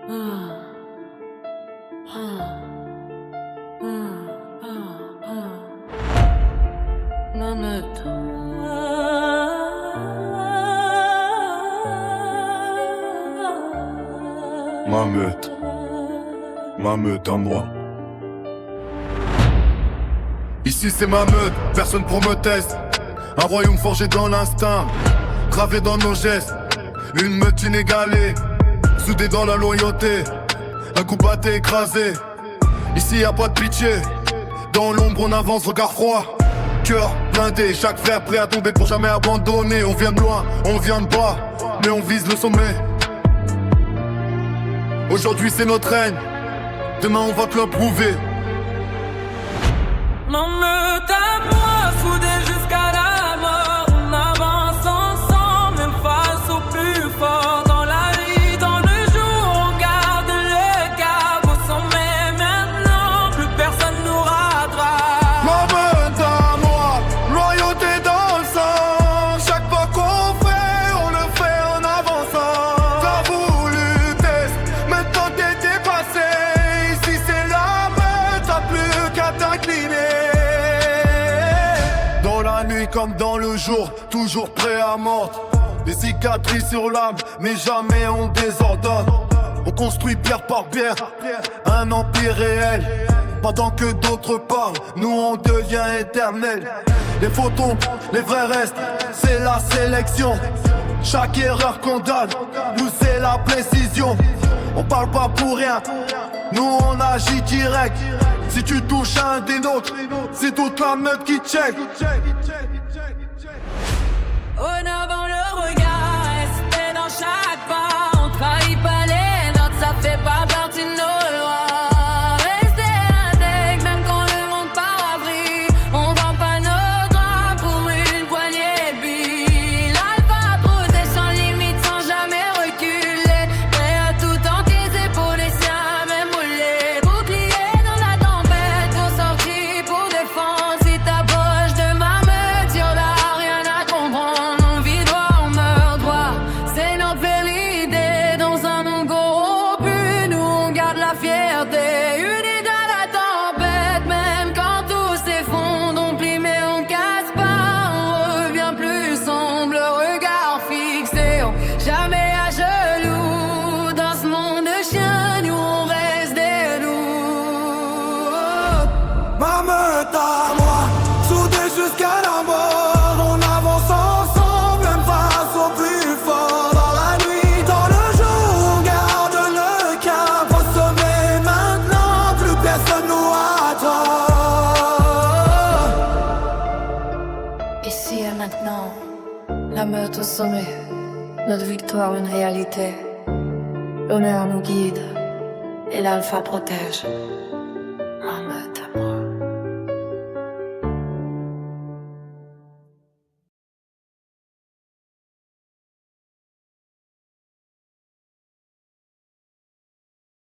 Ma meute. Ma meute à moi. Ici c'est ma meute, personne pour me tester. Un royaume forgé dans l'instinct, gravé dans nos gestes. Une meute inégalée, soudée dans la loyauté. Un coup batté, écrasé. Ici y a pas de pitié. Dans l'ombre on avance, regard froid. Cœur blindé, chaque frère prêt à tomber pour jamais abandonner. On vient de loin, on vient de bas, mais on vise le sommet. Aujourd'hui c'est notre règne, demain on va te le prouver. Ma meute à moi, soudée jusqu'à la mort. On avance ensemble, même face au plus fort. Dans la nuit, dans le jour, on garde le cap au sommet. Maintenant, plus personne nous rattrape. Ma meute à moi, loyauté dans le sang. Chaque pas qu'on fait, on le fait en avançant. T'as voulu tester, maintenant t'es dépassé. Ici c'est la meute, t'as plus qu'à t'incliner. Dans la nuit comme dans le jour, toujours prêt à mordre. Des cicatrices sur l'âme, mais jamais on désordonne. On construit pierre par pierre, un empire réel. Pendant que d'autres parlent, nous on devient éternel. Les faux tombent, les vrais restent, c'est la sélection. Chaque erreur condamne, nous c'est la précision. On parle pas pour rien, nous on agit direct. Si tu touches un des nôtres, c'est toute la meute qui check. En avant le regard, respect dans chaque pas. On trahit pas les notes, ça fait pas partie de nos lois. Rester intègre, même quand le monde part à vrille. On vend pas nos droits pour une poignée de billes. L'alpha protège sans limite, sans jamais reculer. Prêt à tout encaisser pour les siens, même brûler. Bouclier dans la tempête, pour sortir, pour défendre. Si t'approches de ma meute, y'en a rien à comprendre. On vit droit, on meurt droit. C'est notre vérité dans un monde corrompu. Nous on garde la fierté, unis dans la tempête. Même quand tout s'effondre, on plie mais on casse pas. On revient plus sombre, le regard fixé. On jamais à genoux. Dans ce monde de chiens, nous on reste des loups. Ma meute à moi, soudée jusqu'à la mort. On avance ensemble, même face au plus fort. Dans la nuit, dans le jour, on garde le cap au sommet. Maintenant, plus personne nous attrape. Ici et maintenant, la meute au sommet, notre victoire une réalité. L'honneur nous guide et l'alpha protège.